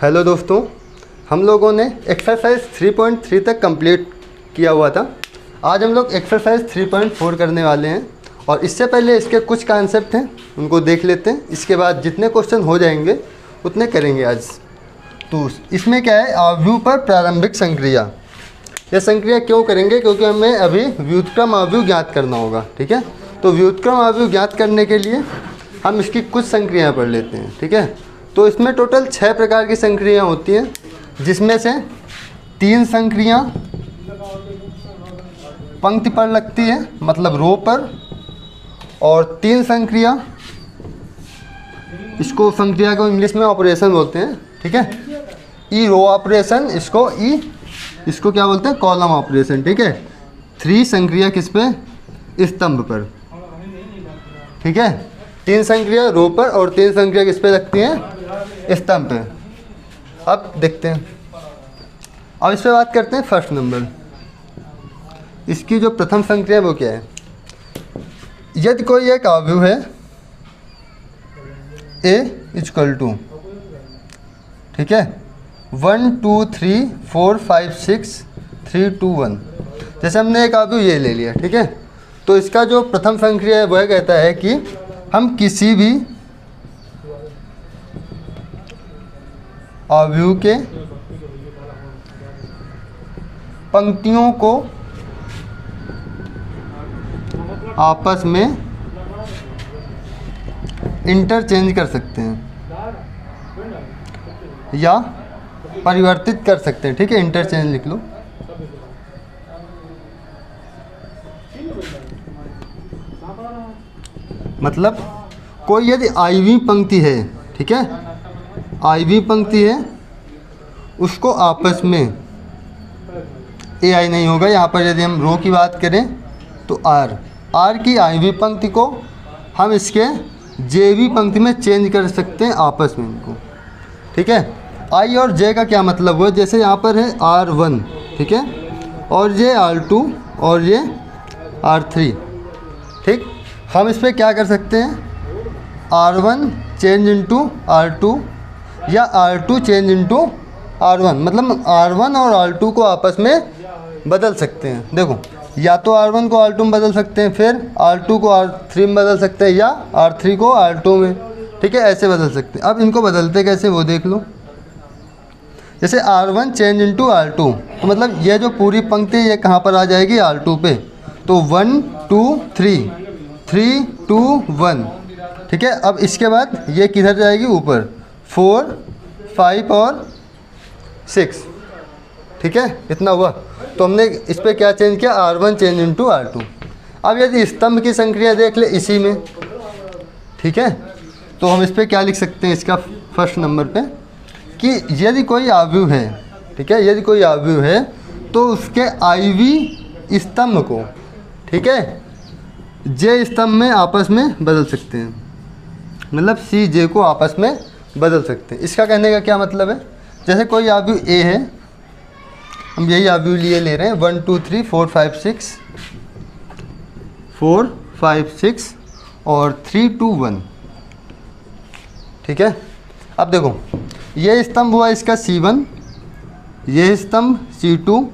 Hello दोस्तों, हम लोगों ने एक्सरसाइज 3.3 तक कंप्लीट किया हुआ था। आज हम लोग एक्सरसाइज 3.4 करने वाले हैं और इससे पहले इसके कुछ कॉन्सेप्ट हैं, उनको देख लेते हैं। इसके बाद जितने क्वेश्चन हो जाएंगे उतने करेंगे आज। तो इसमें क्या है, आव्यूह पर प्रारंभिक संक्रिया। यह संक्रिया क्यों करेंगे? क्योंकि हमें अभी व्युत्क्रम आव्यूह ज्ञात करना होगा। ठीक है, तो व्युत्क्रम आव्यूह ज्ञात करने के लिए हम इसकी कुछ संक्रियाएँ पढ़ लेते हैं। ठीक है, तो इसमें टोटल 6 प्रकार की संक्रियाएँ होती हैं, जिसमें से 3 संक्रियाँ पंक्ति पर लगती है, मतलब रो पर, और 3 संक्रिया, इसको संक्रिया को इंग्लिश में ऑपरेशन बोलते हैं। ठीक है, ई रो ऑपरेशन, इसको क्या बोलते हैं, कॉलम ऑपरेशन। ठीक है, 3 संक्रिया किस पे, स्तंभ पर। ठीक है, 3 संक्रिया रो पर और 3 संक्रिया किस पे लगती हैं, स्तंभ पे। अब देखते हैं, अब इस पे बात करते हैं। फर्स्ट नंबर, इसकी जो प्रथम संक्रिया वो क्या है, यदि कोई एक आव्यूह है A इक्वल टू, ठीक है, 1 2 3 4 5 6 3 2 1, जैसे हमने एक आव्यूह ये ले लिया। ठीक है, तो इसका जो प्रथम संक्रिया है वह कहता है कि हम किसी भी आव्यूह के पंक्तियों को आपस में इंटरचेंज कर सकते हैं या परिवर्तित कर सकते हैं। ठीक है, इंटरचेंज लिख लो। मतलब कोई यदि आईवी पंक्ति है, ठीक है, आईवी पंक्ति है, उसको आपस में ए आई नहीं होगा यहाँ पर। यदि हम रो की बात करें तो आर की आईवी पंक्ति को हम इसके जेवी पंक्ति में चेंज कर सकते हैं आपस में इनको। ठीक है, आई और जे का क्या मतलब हुआ, जैसे यहाँ पर है R1, ठीक है, और ये R2 और ये R3। ठीक, हम इस पर क्या कर सकते हैं, R1 चेंज इंटू R2 या R2 चेंज इंटू R1, मतलब R1 और R2 को आपस में बदल सकते हैं। देखो, या तो R1 को R2 में बदल सकते हैं, फिर R2 को R3 में बदल सकते हैं, या R3 को R2 में। ठीक है, ऐसे बदल सकते हैं। अब इनको बदलते कैसे वो देख लो। जैसे R1 चेंज इंटू R2, तो मतलब ये जो पूरी पंक्ति ये कहाँ पर आ जाएगी, R2 पे। तो 1 2 3 3 2 1। ठीक है, अब इसके बाद ये किधर जाएगी, ऊपर 4 5 और 6। ठीक है, इतना हुआ। तो हमने इस पर क्या चेंज किया, R1 चेंज इंटू R2। अब यदि स्तंभ की संक्रिया देख ले इसी में, ठीक है, तो हम इस पर क्या लिख सकते हैं, इसका फर्स्ट नंबर पे, कि यदि कोई आव्यूह है, ठीक है, यदि कोई आव्यूह है तो उसके आईवी स्तंभ को, ठीक है, जे स्तंभ में आपस में बदल सकते हैं, मतलब सी जे को आपस में बदल सकते हैं। इसका कहने का क्या मतलब है, जैसे कोई आव्यूह ए है, हम यही आव्यूह ले रहे हैं, 1 2 3 4 5 6 4 5 6 और 3 2 1। ठीक है, अब देखो, ये स्तंभ हुआ इसका C1, ये स्तंभ C2,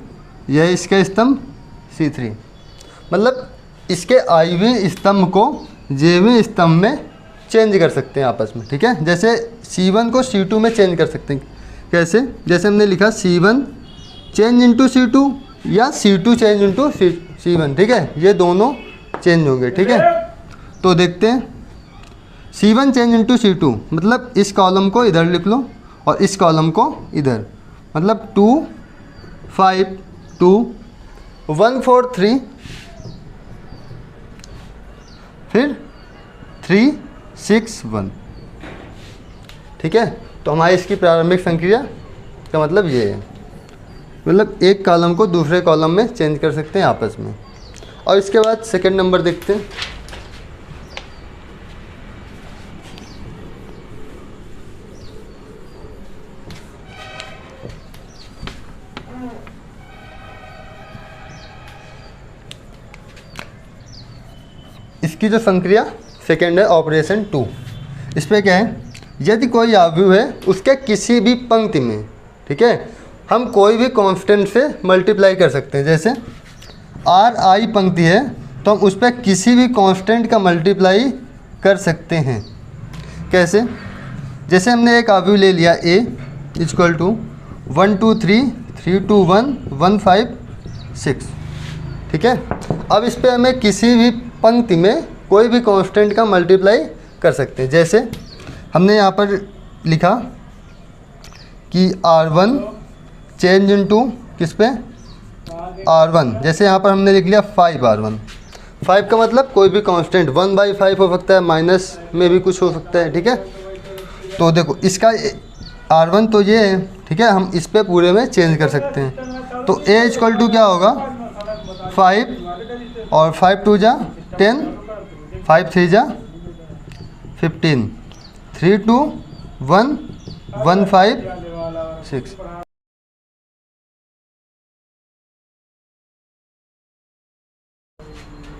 यह इसका स्तंभ C3। मतलब इसके आईवी स्तंभ को जेवी स्तंभ में चेंज कर सकते हैं आपस में। ठीक है, जैसे C1 को C2 में चेंज कर सकते हैं। कैसे, जैसे हमने लिखा C1 चेंज इंटू C2 या C2 चेंज इंटू C1। ठीक है, ये दोनों चेंज होंगे। ठीक है, तो देखते हैं, C1 चेंज इंटू C2, मतलब इस कॉलम को इधर लिख लो और इस कॉलम को इधर, मतलब 2 5 2 1 4 3 फिर 3 6 1। ठीक है, तो हमारी इसकी प्रारंभिक संक्रिया का मतलब ये है, मतलब एक कॉलम को दूसरे कॉलम में चेंज कर सकते हैं आपस में। और इसके बाद सेकंड नंबर देखते हैं। इसकी जो संक्रिया सेकंड है, ऑपरेशन 2। इस पर क्या है, यदि कोई आव्यूह है उसके किसी भी पंक्ति में, ठीक है, हम कोई भी कांस्टेंट से मल्टीप्लाई कर सकते हैं। जैसे आर आई पंक्ति है तो हम उस पर किसी भी कांस्टेंट का मल्टीप्लाई कर सकते हैं। कैसे? जैसे हमने एक आव्यूह ले लिया a इक्वल टू 1 2 3 3 2 1 1 5 6, ठीक है। अब इस पर हमें किसी भी पंक्ति में कोई भी कांस्टेंट का मल्टीप्लाई कर सकते हैं। जैसे हमने यहाँ पर लिखा कि R1 चेंज इनटू किस पे, R1। जैसे यहाँ पर हमने लिख लिया 5R1। 5 का मतलब कोई भी कांस्टेंट 1/5 हो सकता है, माइनस में भी कुछ हो सकता है, ठीक है। तो देखो इसका R1 तो ये है, ठीक है, हम इस पे पूरे में चेंज कर सकते हैं। तो A इक्वल टू क्या होगा 5 और 5 2 जा 10, 5 3 जा 15, 3 2 1 1 5 6।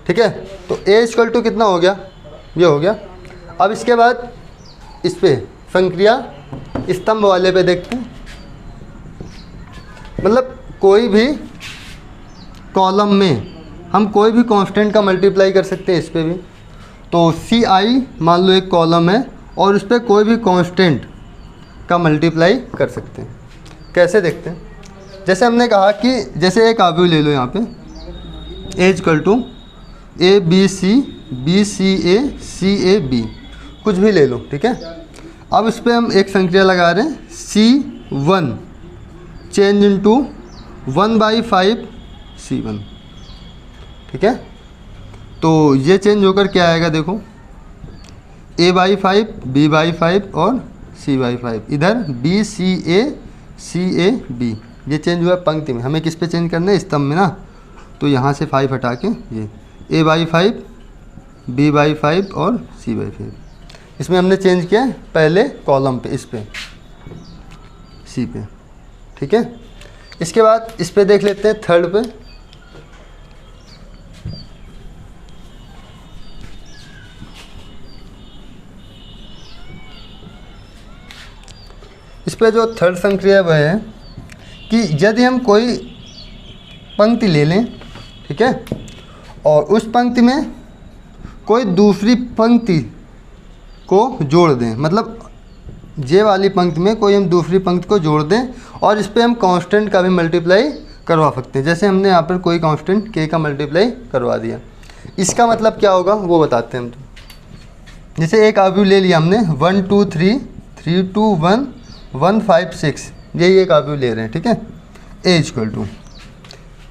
ठीक है, तो A इक्वल टू कितना हो गया, ये हो गया। अब इसके बाद इस पे संक्रिया स्तंभ वाले पे देखते हैं। मतलब कोई भी कॉलम में हम कोई भी कांस्टेंट का मल्टीप्लाई कर सकते हैं इस पे भी। तो सी आई मान लो एक कॉलम है और उस पर कोई भी कांस्टेंट का मल्टीप्लाई कर सकते हैं। कैसे देखते हैं? जैसे हमने कहा कि जैसे एक आव्यूह ले लो यहाँ पे A equal to ABC CA कुछ भी ले लो, ठीक है। अब इस पर हम एक संक्रिया लगा रहे हैं C1 चेंज इनटू 1/5 C1, ठीक है। तो ये चेंज होकर क्या आएगा देखो, A/5 B/5 और C/5, इधर BCA ये चेंज हुआ पंक्ति में। हमें किस पे चेंज करना है, स्तंभ में ना। तो यहाँ से 5 हटा के ये A/5 B/5 और C/5, इसमें हमने चेंज किया है पहले कॉलम पे, इस पे C पे, ठीक है। इसके बाद इस पे देख लेते हैं थर्ड पे। इस पे जो थर्ड संक्रिया वह है कि यदि हम कोई पंक्ति ले लें, ठीक है, और उस पंक्ति में कोई दूसरी पंक्ति को जोड़ दें, मतलब जे वाली पंक्ति में कोई हम दूसरी पंक्ति को जोड़ दें और इस पे हम कांस्टेंट का भी मल्टीप्लाई करवा सकते हैं। जैसे हमने यहाँ पर कोई कांस्टेंट k का मल्टीप्लाई करवा दिया, इसका मतलब क्या होगा वो बताते हैं हम। तो जैसे एक आव्यूह ले लिया हमने 1 2 3 3 2 1 1 5 6, यही एक आव्यूह ले रहे हैं, ठीक है। A इक्वल टू,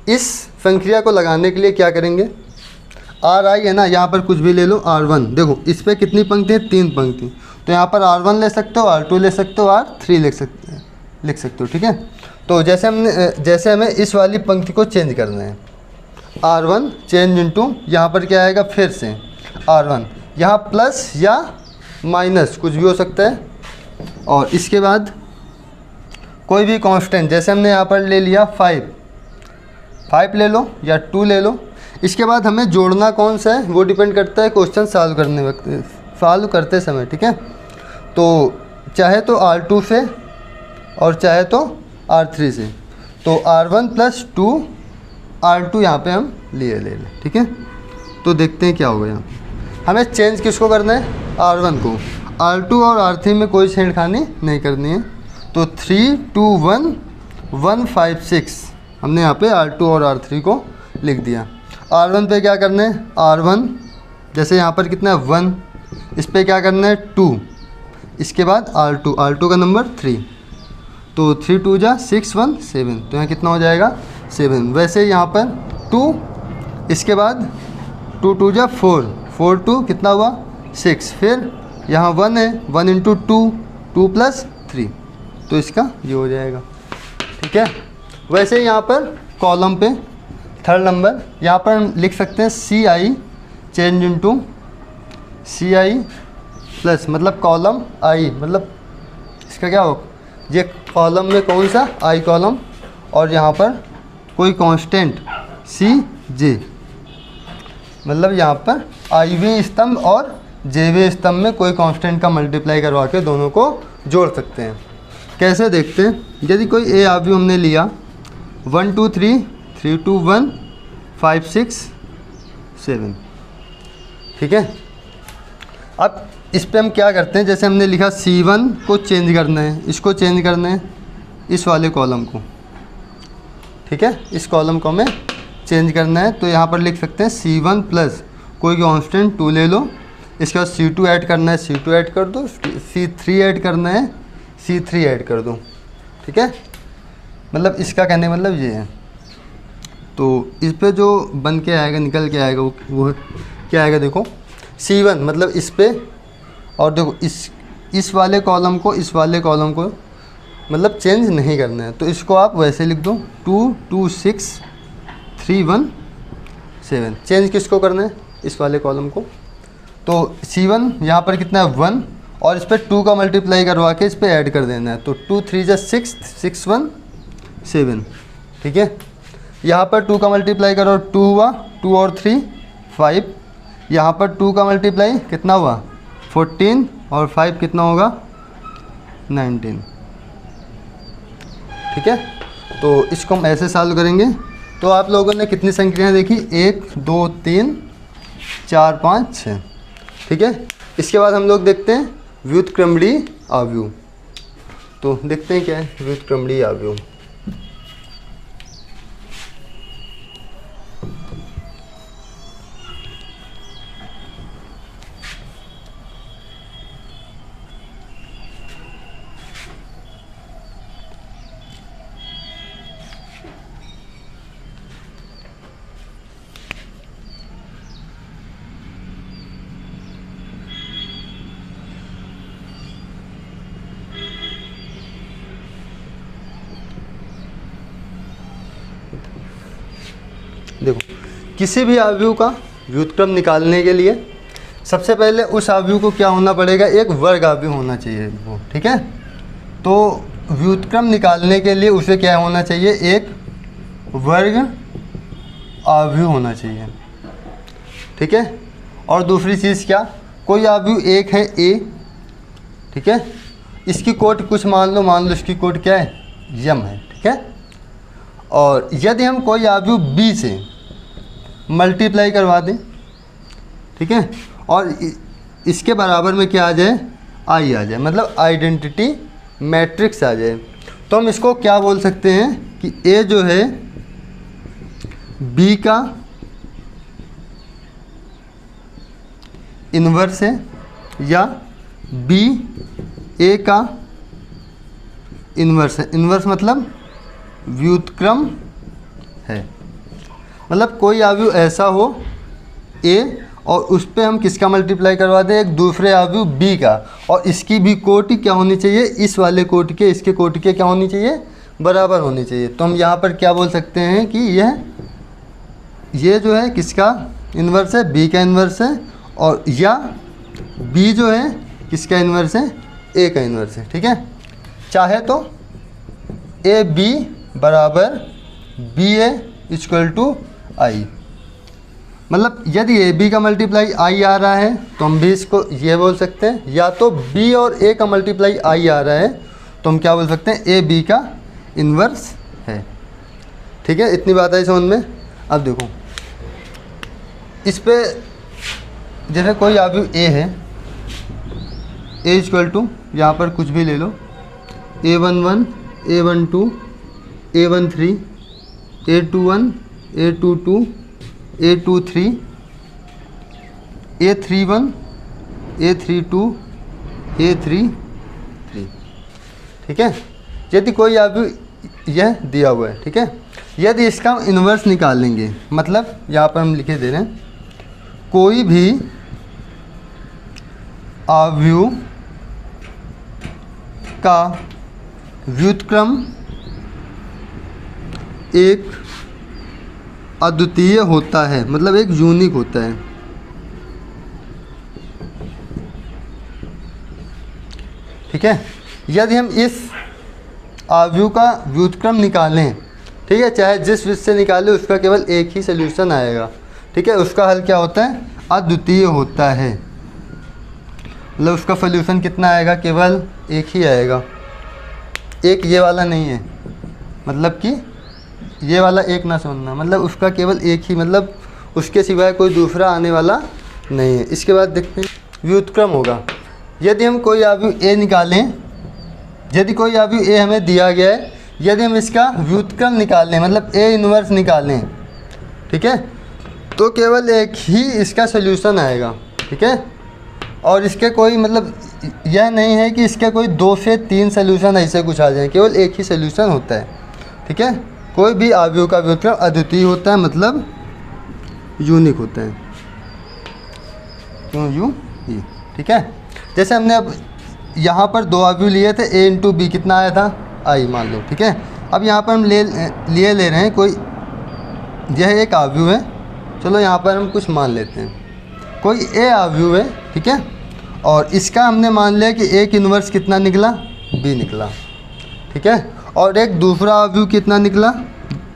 इस संक्रिया को लगाने के लिए क्या करेंगे, आर आई है ना, यहाँ पर कुछ भी ले लो R1। देखो इस पर कितनी पंक्ति है, 3 पंक्ति। तो यहाँ पर R1 ले सकते हो, R2 ले सकते हो, R3 लिख सकते हो, ठीक है। तो जैसे हमें इस वाली पंक्ति को चेंज करना है, R1 चेंज इनटू यहाँ पर क्या आएगा, फिर से R1, यहाँ प्लस या माइनस कुछ भी हो सकता है। और इसके बाद कोई भी कांस्टेंट, जैसे हमने यहाँ पर ले लिया 5 ले लो या 2 ले लो। इसके बाद हमें जोड़ना कौन सा है वो डिपेंड करता है क्वेश्चन सॉल्व करते समय, ठीक है। तो चाहे तो R2 से और चाहे तो R3 से। तो R1 + 2 R2 यहाँ पे हम ले लें, ठीक है। तो देखते हैं क्या होगा। यहाँ हमें चेंज किसको करना है, R1 को। R2 और R3 में कोई छेड़खानी नहीं करनी है। तो 3 2 1 1 5 6 हमने यहाँ पे R2 और R3 को लिख दिया। R1 पे क्या करना है, R1 जैसे यहाँ पर कितना है 1, इस पे क्या करना है 2, इसके बाद R2 का नंबर 3। तो 3 2 जा 6 1 7, तो यहाँ कितना हो जाएगा 7। वैसे यहाँ पर 2, इसके बाद 2 2 जा 4 4 2 कितना हुआ 6। फिर यहाँ 1 है, 1 × 2 2 + 3, तो इसका ये हो जाएगा, ठीक है। वैसे यहाँ पर कॉलम पे थर्ड नंबर यहाँ पर हम लिख सकते हैं CI change into CI plus, मतलब कॉलम I, मतलब इसका क्या हो, ये कॉलम में कौन सा I कॉलम और यहाँ पर कोई कांस्टेंट CJ, मतलब यहाँ पर IV स्तंभ और जेवे स्तंभ में कोई कांस्टेंट का मल्टीप्लाई करवा के दोनों को जोड़ सकते हैं। कैसे देखते हैं? यदि कोई ए अवयव हमने लिया 1 2 3 3 2 1 5 6 7, ठीक है। अब इस पे हम क्या करते हैं, जैसे हमने लिखा C1 को चेंज करना है, इसको चेंज करना है इस वाले कॉलम को, ठीक है। इस कॉलम को हमें चेंज करना है, तो यहाँ पर लिख सकते हैं C1 प्लस कोई कांस्टेंट 2 ले लो, इसके बाद C2 ऐड करना है, C2 ऐड कर दो, C3 ऐड करना है, C3 ऐड कर दो, ठीक है। मतलब इसका कहने का मतलब ये है। तो इस पे जो बन के आएगा, निकल के आएगा, वो क्या आएगा, देखो C1 मतलब इस पे, और देखो इस वाले कॉलम को इस वाले कॉलम को मतलब चेंज नहीं करना है, तो इसको आप वैसे लिख दो 2 2 6 3 1 7। चेंज किसको करना है? इस वाले कॉलम को। तो C1 यहाँ पर कितना है 1, और इस पर 2 का मल्टीप्लाई करवा के इस पर ऐड कर देना है, तो 2 3 जा 6 6 1 7, ठीक है। यहाँ पर 2 का मल्टीप्लाई करो, 2 हुआ, 2 और 3 5, यहाँ पर 2 का मल्टीप्लाई कितना हुआ 14, और 5 कितना होगा 19, ठीक है। तो इसको हम ऐसे सॉल्व करेंगे। तो आप लोगों ने कितनी संख्याएं देखी? 1 2 3 4 5 6, ठीक है। इसके बाद हम लोग देखते हैं व्युत्क्रमणीय अवयव। तो देखते हैं क्या है व्युत्क्रमणीय अवयव। देखो, किसी भी अवयव का व्युत्क्रम निकालने के लिए सबसे पहले उस अवयव को क्या होना पड़ेगा? एक वर्ग अवयव होना चाहिए वो, ठीक है। तो व्युत्क्रम निकालने के लिए उसे क्या होना चाहिए? एक वर्ग अवयव होना चाहिए, ठीक है। और दूसरी चीज़ क्या? कोई अवयव एक है ए, ठीक है, इसकी कोट कुछ मान लो इसकी कोट क्या है? यम है, ठीक है। और यदि हम कोई अवयव बी से मल्टीप्लाई करवा दें, ठीक है, और इसके बराबर में क्या आ जाए? आई आ जाए, मतलब आइडेंटिटी मैट्रिक्स आ जाए, तो हम इसको क्या बोल सकते हैं कि ए जो है बी का इन्वर्स है, या बी ए का इन्वर्स है। इन्वर्स मतलब व्युत्क्रम है, मतलब कोई अवयव ऐसा हो ए और उस पर हम किसका मल्टीप्लाई करवा दें? एक दूसरे अवयव बी का, और इसकी भी कोटि क्या होनी चाहिए? इस वाले कोटि के इसके कोटि के क्या होनी चाहिए? बराबर होनी चाहिए। तो हम यहाँ पर क्या बोल सकते हैं कि ये जो है किसका इन्वर्स है? बी का इन्वर्स है, और या बी जो है किसका इन्वर्स है? ए का इन्वर्स है, ठीक है। चाहे तो ए बी बराबर B A equal to I, मतलब यदि ए बी का मल्टीप्लाई आई आ रहा है तो हम भी इसको ये बोल सकते हैं, या तो बी और ए का मल्टीप्लाई आई आ रहा है तो हम क्या बोल सकते हैं? ए बी का इन्वर्स है, ठीक है। इतनी बात आई समझ में। अब देखो, इस पे जैसे कोई अवयव ए है, ए इक्वल टू यहाँ पर कुछ भी ले लो, A11 A12 A13 A21 A22 A23 A31 A32 A33, ठीक है। यदि कोई अवयव यह दिया हुआ है, ठीक है, यदि इसका हम इन्वर्स निकालेंगे, मतलब यहाँ पर हम लिखे दे रहे हैं कोई भी अवयव का व्युत्क्रम एक अद्वितीय होता है, मतलब एक यूनिक होता है, ठीक है। यदि हम इस अवयव का व्युत्क्रम निकालें, ठीक है, चाहे जिस विधि से निकालें उसका केवल एक ही सल्यूशन आएगा, ठीक है। उसका हल क्या होता है? अद्वितीय होता है, मतलब उसका सोल्यूशन कितना आएगा, केवल एक ही आएगा, एक ये वाला नहीं है, मतलब कि ये वाला एक ना समझना, मतलब उसका केवल एक ही, मतलब उसके सिवाय कोई दूसरा आने वाला नहीं है। इसके बाद देखते हैं व्युत्क्रम होगा। यदि हम कोई अवयव ए निकालें, यदि कोई अवयव ए हमें दिया गया है, यदि हम इसका व्युत्क्रम निकालें मतलब ए इन्वर्स निकालें, ठीक है, तो केवल एक ही इसका सल्यूशन आएगा, ठीक है। और इसके कोई मतलब यह नहीं है कि इसके कोई 2 से 3 सल्यूशन ऐसे कुछ आ जाए, केवल एक ही सल्यूशन होता है, ठीक है। कोई भी अवयव का व्युत्क्रम अद्वितीय होता है, मतलब यूनिक होता है, क्यों यू ई, ठीक है। जैसे हमने अब यहाँ पर 2 अवयव लिए थे, a इंटू बी कितना आया था, आई मान लो, ठीक है। अब यहाँ पर हम ले रहे हैं कोई, यह एक अवयव है, चलो यहाँ पर हम कुछ मान लेते हैं, कोई ए अवयव है, ठीक है, और इसका हमने मान लिया कि एक इन्वर्स कितना निकला, बी निकला, ठीक है। और एक दूसरा अवयव कितना निकला,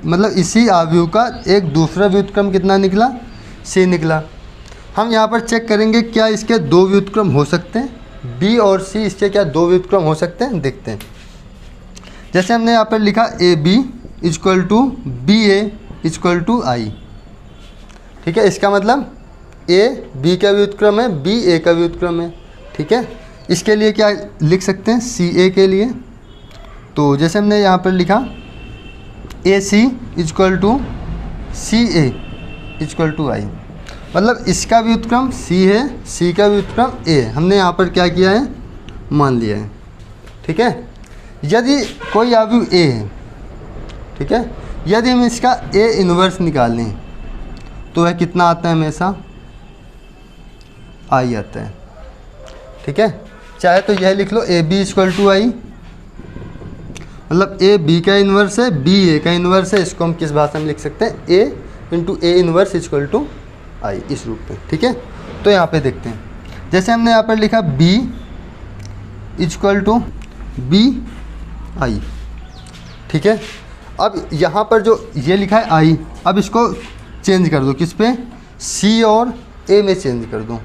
मतलब इसी अवयव का एक दूसरा व्युत्क्रम कितना निकला, सी निकला। हम यहाँ पर चेक करेंगे क्या इसके 2 व्युत्क्रम हो सकते हैं, बी और सी, इसके क्या 2 व्युत्क्रम हो सकते हैं, देखते हैं। जैसे हमने यहाँ पर लिखा A B equal to B A equal to I, ठीक है। इसका मतलब ए बी का व्युत्क्रम है, बी ए का व्युत्क्रम है, ठीक है। इसके लिए क्या लिख सकते हैं, सी ए के लिए, तो जैसे हमने यहाँ पर लिखा A C equal to C A equal to I, मतलब इसका व्युत्क्रम सी है, सी का व्युत्क्रम ए, हमने यहाँ पर क्या किया है, मान लिया है, ठीक है। यदि कोई अवयव ए है, ठीक है, यदि हम इसका ए इन्वर्स निकालें तो वह कितना आता है, हमेशा आई आता है, ठीक है। चाहे तो यह लिख लो ए बी इक्वल टू आई, मतलब ए बी का इन्वर्स है, बी ए का इन्वर्स है, इसको हम किस भाषा में लिख सकते हैं, A into A inverse equal to I, इस रूप में, ठीक है। तो यहाँ पे देखते हैं, जैसे हमने यहाँ पर लिखा B equal to B I, ठीक है। अब यहाँ पर जो ये लिखा है आई, अब इसको चेंज कर दो, किस पे, सी और ए में चेंज कर दो,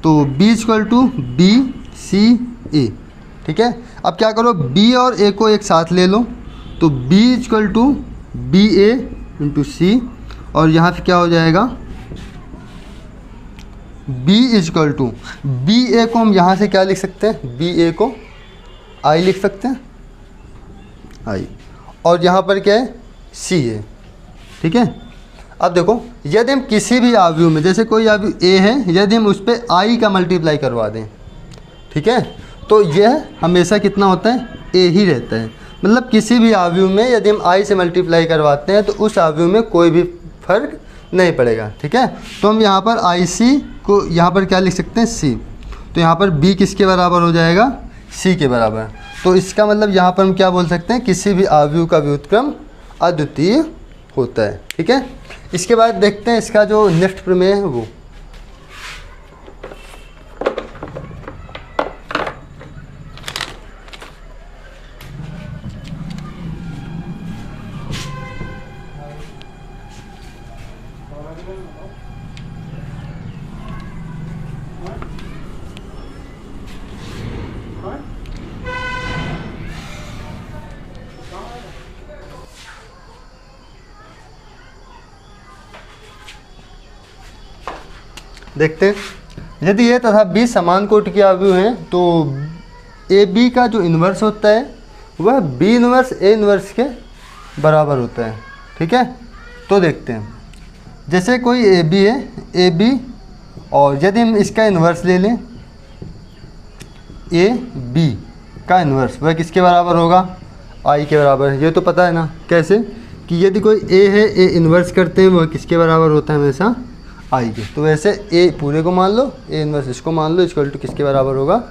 तो B equal to B C A, ठीक है। अब क्या करो, बी और ए को एक साथ ले लो, तो B equal to B A into C, और यहाँ से क्या हो जाएगा, B equal to B A को हम यहाँ से क्या लिख सकते हैं, बी ए को आई लिख सकते हैं, आई, और यहाँ पर क्या है, सी है, ठीक है। अब देखो, यदि हम किसी भी अवयव में, जैसे कोई अवयव ए है, यदि हम उस पर आई का मल्टीप्लाई करवा दें, ठीक है, तो यह हमेशा कितना होता है, ए ही रहता है। मतलब किसी भी अवयव में यदि हम आई से मल्टीप्लाई करवाते हैं तो उस अवयव में कोई भी फर्क नहीं पड़ेगा, ठीक है। तो हम यहाँ पर आई सी को यहाँ पर क्या लिख सकते हैं, सी, तो यहाँ पर बी किसके बराबर हो जाएगा, सी के बराबर। तो इसका मतलब यहाँ पर हम क्या बोल सकते हैं, किसी भी अवयव का व्युत्क्रम अद्वितीय होता है, ठीक है। इसके बाद देखते हैं इसका जो नेक्स्ट प्रमेय है वो, देखते हैं। यदि ए तथा बी समान कोटि के अवयव हैं तो ए बी का जो इन्वर्स होता है वह बी इन्वर्स ए इन्वर्स के बराबर होता है, ठीक है। तो देखते हैं, जैसे कोई ए बी है, ए बी, और यदि हम इसका इन्वर्स ले लें, ए बी का इन्वर्स वह किसके बराबर होगा, आई के बराबर। ये तो पता है ना कैसे, कि यदि कोई ए है, ए इन्वर्स करते हैं, वह किसके बराबर होता है, हमेशा आई के। तो वैसे ए पूरे को मान लो, ए इन्वर्स इसको मान लो, इक्वल टू किसके बराबर होगा,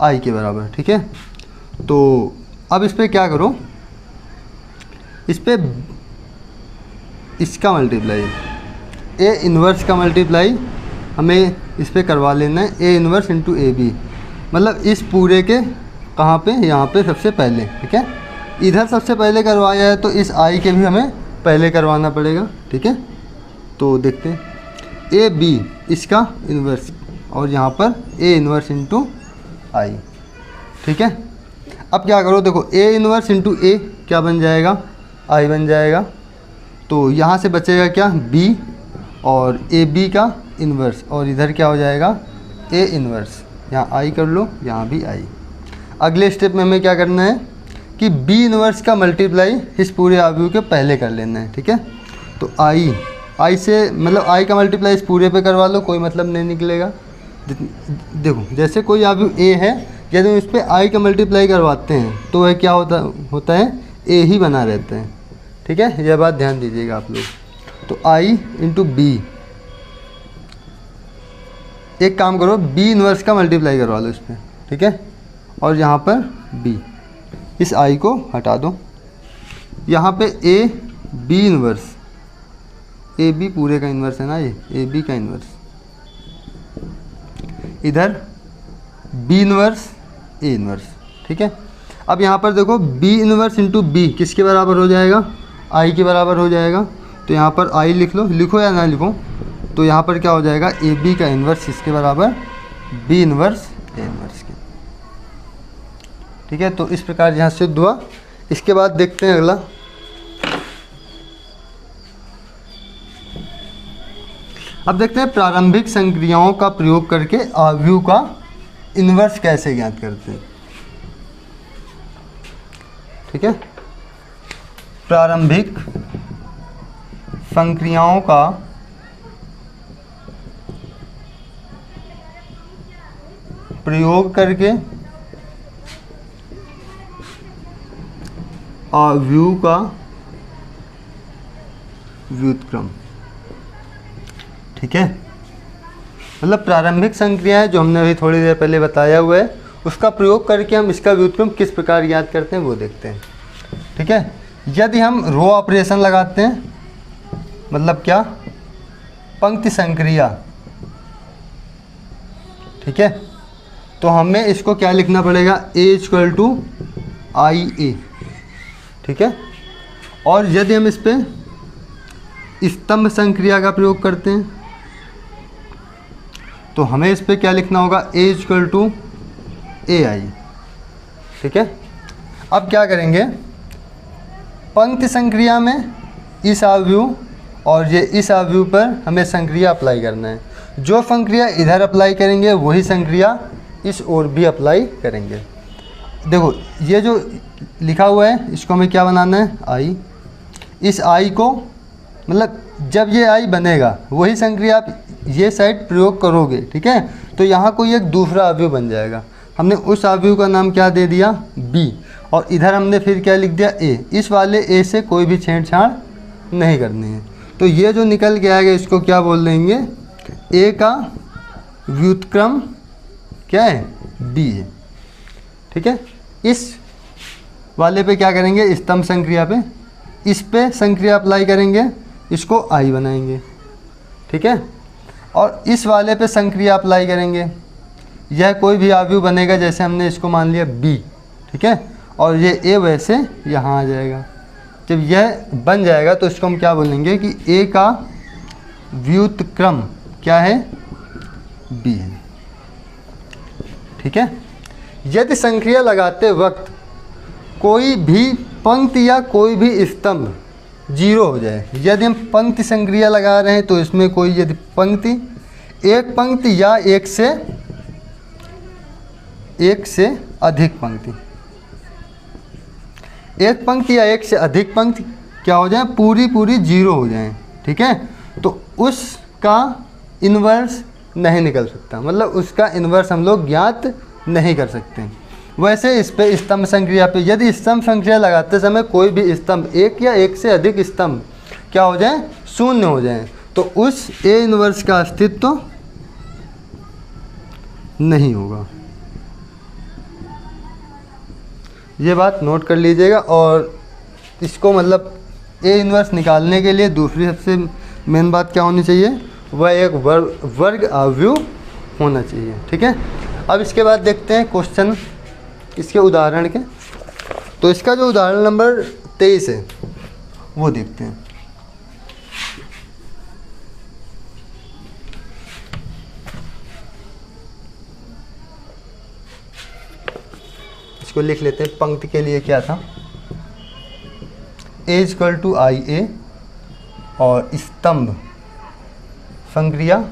आई के बराबर, ठीक है। तो अब इस पर क्या करो, इस पर इसका मल्टीप्लाई, ए इन्वर्स का मल्टीप्लाई हमें इस पर करवा लेना है, A inverse into A B, मतलब इस पूरे के कहाँ पे, यहाँ पे सबसे पहले, ठीक है। इधर सबसे पहले करवाया है तो इस आई के भी हमें पहले करवाना पड़ेगा, ठीक है। तो देखते हैं, ए बी इसका इन्वर्स और यहाँ पर ए इन्वर्स इंटू आई। ठीक है, अब क्या करो, देखो ए इन्वर्स इंटू ए क्या बन जाएगा, आई बन जाएगा। तो यहाँ से बचेगा क्या, बी और ए बी का इन्वर्स, और इधर क्या हो जाएगा ए इन्वर्स। यहाँ आई कर लो, यहाँ भी आई। अगले स्टेप में हमें क्या करना है कि बी इन्वर्स का मल्टीप्लाई इस पूरे अवयव के पहले कर लेना है। ठीक है, तो आई से मतलब आई का मल्टीप्लाई इस पूरे पे करवा लो, कोई मतलब नहीं निकलेगा। देखो जैसे कोई अवयव ए है, यदि हम इस पर आई का मल्टीप्लाई करवाते हैं तो वह क्या होता है ए ही बना रहता है। ठीक है, यह बात ध्यान दीजिएगा आप लोग। तो आई इंटू बी, एक काम करो बी इन्वर्स का मल्टीप्लाई करवा लो इस पर। ठीक है, और यहाँ पर बी, इस आई को हटा दो। यहाँ पे A B inverse, A B पूरे का इन्वर्स है ना, ये ए बी का इन्वर्स, इधर बी इन्वर्स ए इन्वर्स। ठीक है, अब यहाँ पर देखो बी इन्वर्स इंटू बी किसके बराबर हो जाएगा, आई के बराबर हो जाएगा। तो यहाँ पर आई लिख लो, लिखो या ना लिखो, तो यहाँ पर क्या हो जाएगा ए बी का इन्वर्स इसके बराबर बी इन्वर्स ए इन्वर्स के। ठीक है, तो इस प्रकार यहाँ सिद्ध हुआ। इसके बाद देखते हैं अगला। अब देखते हैं प्रारंभिक संक्रियाओं का प्रयोग करके अवयव का इन्वर्स कैसे ज्ञात करते हैं। ठीक है, प्रारंभिक संक्रियाओं का प्रयोग करके अवयव का व्युत्क्रम। ठीक है, मतलब प्रारंभिक संक्रियाएं जो हमने अभी थोड़ी देर पहले बताया हुआ है, उसका प्रयोग करके हम इसका व्युत्क्रम किस प्रकार ज्ञात करते हैं वो देखते हैं। ठीक है, यदि हम रो ऑपरेशन लगाते हैं, मतलब क्या, पंक्ति संक्रिया। ठीक है, तो हमें इसको क्या लिखना पड़ेगा, ए इक्वल टू आई ए। ठीक है, और यदि हम इस पर स्तंभ संक्रिया का प्रयोग करते हैं तो हमें इस पर क्या लिखना होगा, ए इक्वल टू ए आई। ठीक है, अब क्या करेंगे, पंक्ति संक्रिया में इस अवयव और ये इस अवयव पर हमें संक्रिया अप्लाई करना है। जो संक्रिया इधर अप्लाई करेंगे वही संक्रिया इस ओर भी अप्लाई करेंगे। देखो ये जो लिखा हुआ है इसको हमें क्या बनाना है, आई। इस आई को मतलब जब ये आई बनेगा वही संक्रिया आप ये साइड प्रयोग करोगे। ठीक है, तो यहाँ कोई एक दूसरा अवयव बन जाएगा। हमने उस अवयव का नाम क्या दे दिया, बी, और इधर हमने फिर क्या लिख दिया, ए। इस वाले ए से कोई भी छेड़छाड़ नहीं करनी है। तो ये जो निकल के आएगा इसको क्या बोल देंगे, ए का व्युत्क्रम क्या है, बी है। ठीक है, इस वाले पे क्या करेंगे, स्तंभ संक्रिया पे, इस पे संक्रिया अप्लाई करेंगे, इसको आई बनाएंगे। ठीक है, और इस वाले पे संक्रिया अप्लाई करेंगे, यह कोई भी अवयव बनेगा, जैसे हमने इसको मान लिया बी। ठीक है, और ये ए वैसे यहाँ आ जाएगा। जब यह बन जाएगा तो इसको हम क्या बोलेंगे कि ए का व्युत्क्रम क्या है, बी है। ठीक है, यदि संक्रिया लगाते वक्त कोई भी पंक्ति या कोई भी स्तंभ जीरो हो जाए, यदि हम पंक्ति संक्रिया लगा रहे हैं तो इसमें कोई यदि पंक्ति, एक पंक्ति या एक से अधिक पंक्ति, एक पंक्ति या एक से अधिक पंक्ति क्या हो जाए, पूरी जीरो हो जाए। ठीक है, तो उसका इन्वर्स नहीं निकल सकता, मतलब उसका इन्वर्स हम लोग ज्ञात नहीं कर सकते। वैसे इस पे स्तंभ संक्रिया पे यदि स्तंभ संक्रिया लगाते समय कोई भी स्तंभ, एक या एक से अधिक स्तंभ क्या हो जाए, शून्य हो जाए, तो उस ए इन्वर्स का अस्तित्व नहीं होगा। ये बात नोट कर लीजिएगा। और इसको मतलब ए इन्वर्स निकालने के लिए दूसरी सबसे मेन बात क्या होनी चाहिए, वह एक वर्ग अवयव होना चाहिए। ठीक है, अब इसके बाद देखते हैं क्वेश्चन इसके उदाहरण के। तो इसका जो उदाहरण नंबर 23 है वो देखते हैं। इसको लिख लेते हैं। पंक्ति के लिए क्या था, ए इक्वल टू आई ए और स्तंभ संक्रिया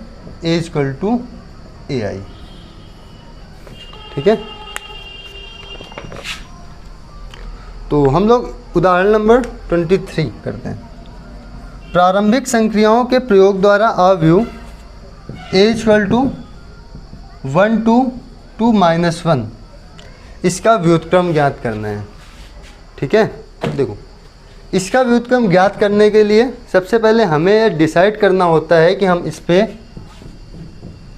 ए इक्वल टू ए आई। ठीक है, तो हम लोग उदाहरण नंबर 23 करते हैं। प्रारंभिक संक्रियाओं के प्रयोग द्वारा अवयव ए इक्वल टू 1 2 2 -1 इसका व्युत्क्रम ज्ञात करना है। ठीक है, देखो इसका व्युत्क्रम ज्ञात करने के लिए सबसे पहले हमें डिसाइड करना होता है कि हम इस पे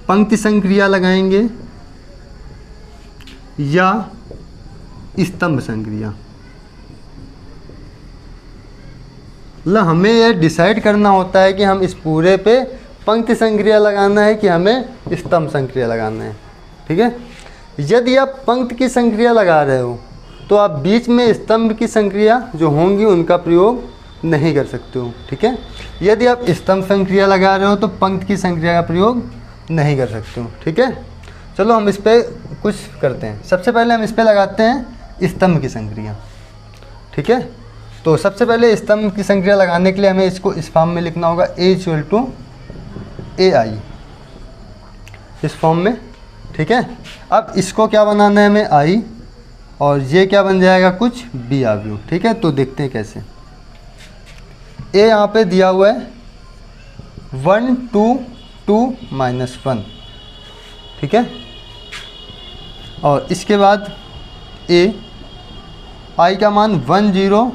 पंक्ति संक्रिया लगाएंगे या स्तंभ संक्रिया। मतलब हमें यह डिसाइड करना होता है कि हम इस पूरे पे पंक्ति संक्रिया लगाना है कि हमें स्तंभ संक्रिया लगाना है। ठीक है, यदि आप पंक्ति की संक्रिया लगा रहे हो तो आप बीच में स्तंभ की संक्रिया जो होंगी उनका प्रयोग नहीं कर सकते हो। ठीक है, यदि आप स्तंभ संक्रिया लगा रहे हो तो पंक्ति की संक्रिया का प्रयोग नहीं कर सकते हो। ठीक है, चलो हम इस पर कुछ करते हैं। सबसे पहले हम इस पर लगाते हैं स्तंभ की संक्रिया। ठीक है, तो सबसे पहले स्तंभ की संक्रिया लगाने के लिए हमें इसको इस फॉर्म में लिखना होगा, ए इक्वल टू ए आई, इस फॉर्म में। ठीक है, अब इसको क्या बनाना है हमें, आई, और ये क्या बन जाएगा, कुछ बी अवयव। ठीक है, तो देखते हैं कैसे। ए यहाँ पे दिया हुआ है 1 2 2 -1। ठीक है, और इसके बाद ए आई का मान 1 0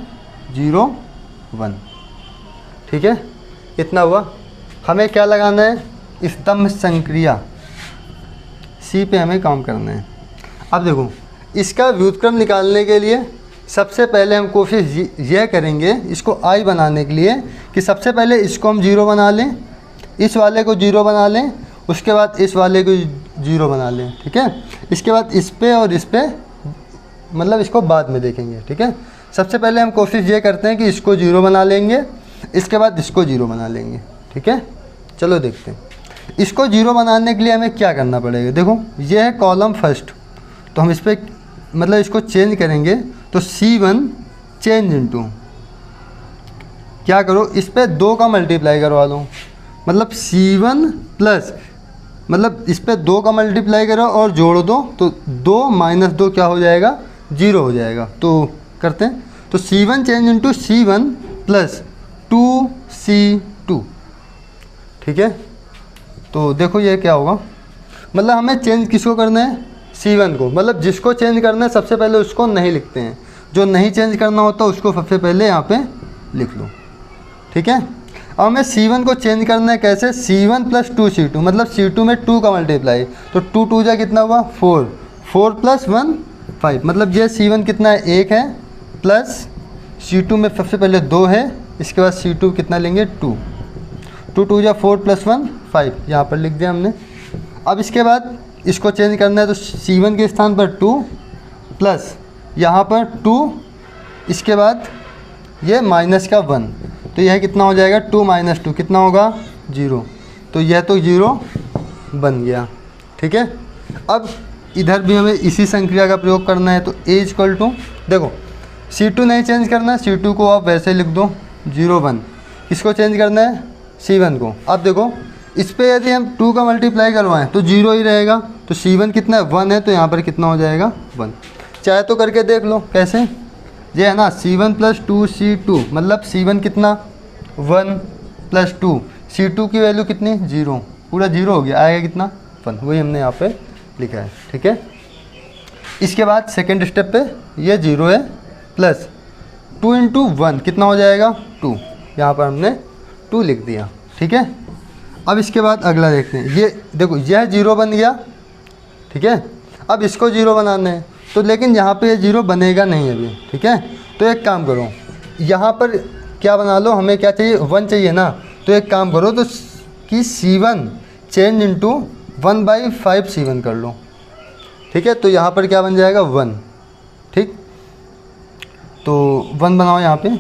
0 1। ठीक है, इतना हुआ। हमें क्या लगाना है, स्तंभ संक्रिया, सी पे हमें काम करना है। अब देखो इसका व्युत्क्रम निकालने के लिए सबसे पहले हम कोशिश यह करेंगे इसको आई बनाने के लिए कि सबसे पहले इसको हम 0 बना लें, इस वाले को 0 बना लें, उसके बाद इस वाले को 0 बना लें। ठीक है, इसके बाद इस पे और इस पे, मतलब इसको बाद में देखेंगे। ठीक है, सबसे पहले हम कोशिश ये करते हैं कि इसको 0 बना लेंगे, इसके बाद इसको 0 बना लेंगे। ठीक है, चलो देखते हैं। इसको 0 बनाने के लिए हमें क्या करना पड़ेगा, देखो ये है कॉलम फर्स्ट, तो हम इस पर मतलब इसको चेंज करेंगे तो C1 चेंज इनटू क्या करो, इस पर 2 का मल्टीप्लाई करवा दो, मतलब C1 प्लस, मतलब इस पर 2 का मल्टीप्लाई करो और जोड़ दो तो 2 - 2 क्या हो जाएगा, 0 हो जाएगा। तो करते हैं, तो C1 change into C1 plus 2C2। ठीक है, तो देखो ये क्या होगा, मतलब हमें चेंज किसको करना है, C1 को, मतलब जिसको चेंज करना है सबसे पहले उसको नहीं लिखते हैं, जो नहीं चेंज करना होता उसको सबसे पहले यहाँ पे लिख लो। ठीक है, अब हमें C1 को चेंज करना है कैसे, C1 प्लस 2C2, मतलब C2 में 2 का मल्टीप्लाई, तो 2 2 जा कितना हुआ 4, 4 + 1 5, मतलब ये C1 कितना है 1 है, प्लस C2 में सबसे पहले 2 है, इसके बाद C2 कितना लेंगे 2, 2 2 जा 4 + 1 5, यहाँ पर लिख दिया हमने। अब इसके बाद इसको चेंज करना है तो C1 के स्थान पर 2 प्लस यहाँ पर 2, इसके बाद ये माइनस का 1, तो यह कितना हो जाएगा 2 - 2 कितना होगा 0, तो यह तो 0 बन गया। ठीक है, अब इधर भी हमें इसी संक्रिया का प्रयोग करना है, तो ए इक्वल टू, देखो C2 नहीं चेंज करना, C2 को आप वैसे लिख दो 0 1, किसको चेंज करना है C1 को। अब देखो इस पे यदि हम 2 का मल्टीप्लाई करवाएं तो 0 ही रहेगा, तो C1 कितना है 1 है, तो यहाँ पर कितना हो जाएगा 1। चाहे तो करके देख लो कैसे, ये है ना C1 प्लस 2C2, मतलब C1 कितना 1 + 2, C2 की वैल्यू कितनी 0, पूरा 0 हो गया, आएगा कितना 1, वही हमने यहाँ पे लिखा है। ठीक है, इसके बाद सेकेंड स्टेप पे ये 0 है, प्लस 2 × 1 कितना हो जाएगा 2, यहाँ पर हमने 2 लिख दिया। ठीक है, अब इसके बाद अगला देखते हैं, ये देखो यह 0 बन गया। ठीक है, अब इसको 0 बनाना है, तो लेकिन यहाँ पे ये 0 बनेगा नहीं अभी। ठीक है, तो एक काम करो, यहाँ पर क्या बना लो, हमें क्या चाहिए 1 चाहिए ना, तो एक काम करो तो कि C1 चेंज इनटू 1/5 C1 कर लो। ठीक है, तो यहाँ पर क्या बन जाएगा 1। ठीक, तो 1 बनाओ यहाँ पे,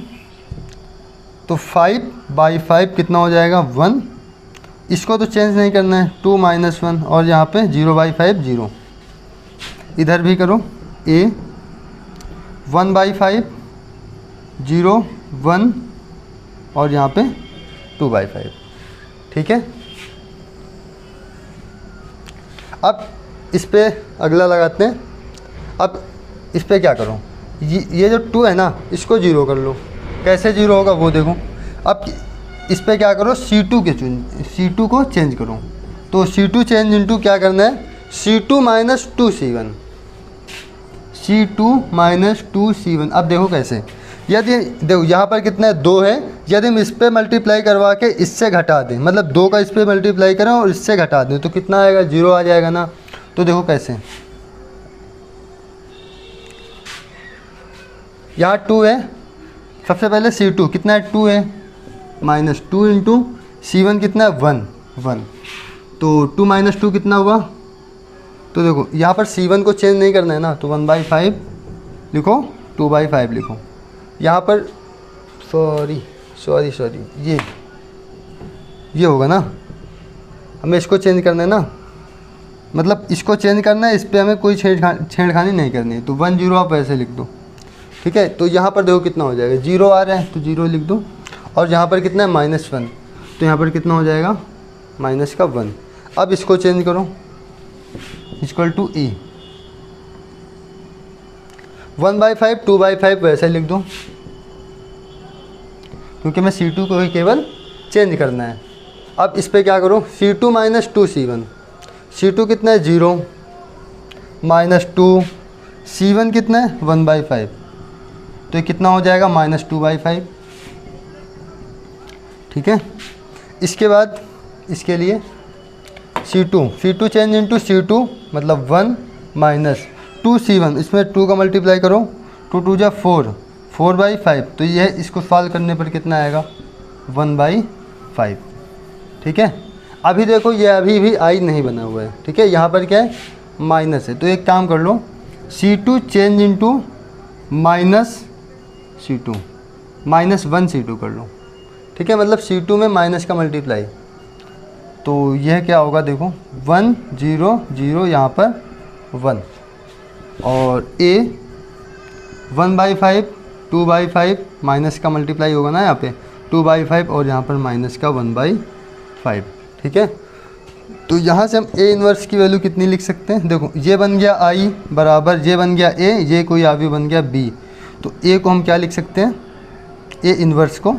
तो 5/5 कितना हो जाएगा 1, इसको तो चेंज नहीं करना है 2 - 1, और यहाँ पे 0/5 0, इधर भी करो A 1/5, 0, 1 और यहाँ पे 2/5। ठीक है, अब इस पे अगला लगाते हैं। अब इस पे क्या करो, ये जो 2 है ना, इसको 0 कर लो। कैसे 0 होगा वो देखो। अब इस पे क्या करो, C2 को चेंज करो। तो C2 चेंज इनटू क्या करना है, C2 minus 2C1, C2 minus 2C1। अब देखो कैसे, यदि देखो यहाँ पर कितना है, 2 है। यदि हम इस पे मल्टीप्लाई करवा के इससे घटा दें, मतलब 2 का इस पे मल्टीप्लाई करें और इससे घटा दें, तो कितना आएगा, 0 आ जाएगा ना। तो देखो कैसे, यहाँ 2 है, सबसे पहले C2 कितना है, 2 है, माइनस 2 इंटू C1 कितना है, 1। तो 2 माइनस 2 कितना हुआ। तो देखो यहाँ पर C1 को चेंज नहीं करना है ना, तो 1/5 लिखो, 2/5 लिखो। यहाँ पर सॉरी ये होगा ना, हमें इसको चेंज करना है ना, मतलब इसको चेंज करना है, इस पर हमें कोई छेड़खानी नहीं करनी है। तो 1 0 आप वैसे लिख दो। ठीक है, तो यहाँ पर देखो कितना हो जाएगा, 0 आ रहा है तो 0 लिख दो। और यहाँ पर कितना है, -1, तो यहाँ पर कितना हो जाएगा, -1। अब इसको चेंज करो, इक्वल टू E, 1/5, 2/5 वैसे लिख दो, क्योंकि मैं C2 को ही केवल चेंज करना है। अब इस पे क्या करो, C2 माइनस 2C1, C2 कितना है, 0, -2, C1 कितना है, 1/5, तो ये कितना हो जाएगा, -2/5। ठीक है, इसके बाद इसके लिए C2 चेंज इनटू C2, मतलब 1 माइनस 2C1, इसमें 2 का मल्टीप्लाई करो, 2 2 जा 4, 4/5, तो ये इसको सॉल्व करने पर कितना आएगा, 1/5। ठीक है, अभी देखो ये अभी भी I नहीं बना हुआ है। ठीक है, यहाँ पर क्या है, माइनस है, तो एक काम कर लो, C2 change into minus C2, -1 C2 कर लो। ठीक है, मतलब C2 में माइनस का मल्टीप्लाई, तो यह क्या होगा, देखो 1 0 0, यहाँ पर 1, और A 1/5, 2/5, माइनस का मल्टीप्लाई होगा ना यहाँ पे, 2/5, और यहाँ पर माइनस का 1/5। ठीक है, तो यहाँ से हम A इन्वर्स की वैल्यू कितनी लिख सकते हैं, देखो ये बन गया I बराबर, ये बन गया A, ये कोई आवी बन गया B। तो A को हम क्या लिख सकते हैं, A इन्वर्स को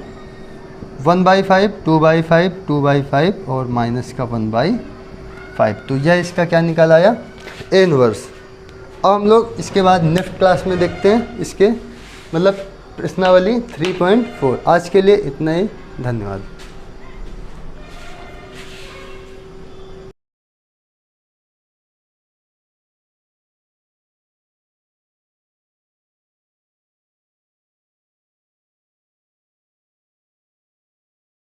1/5, 2/5, 2/5 और माइनस का 1/5। तो यह इसका क्या निकल आया, A इन्वर्स। अब हम लोग इसके बाद नेक्स्ट क्लास में देखते हैं इसके मतलब प्रश्नावली 3.4। आज के लिए इतना ही, धन्यवाद।